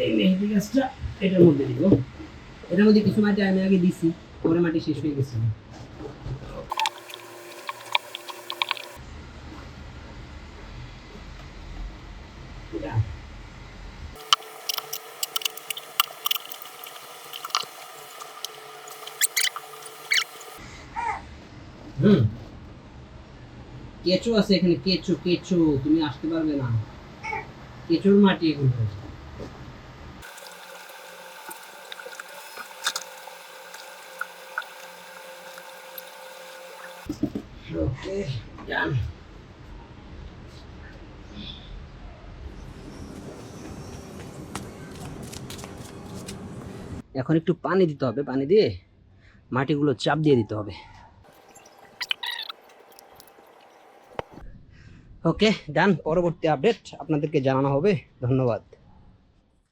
এই মেহেদি গাছটা এটার মধ্যে দিব। এটার মধ্যে কিছু মাটি আমি আগে দিছি, পরে মাটি শেষ হয়ে গেছে। কেঁচো আছে এখানে, কেঁচো কেঁচো, তুমি আসতে পারবে না। কেঁচোর মাটি এগুলো। ওকে ডান। এখন একটু পানি দিতে হবে, পানি দিয়ে মাটিগুলো চাপ দিয়ে দিতে হবে। ওকে ডান, পরবর্তী আপডেট আপনাদেরকে জানানো হবে। ধন্যবাদ।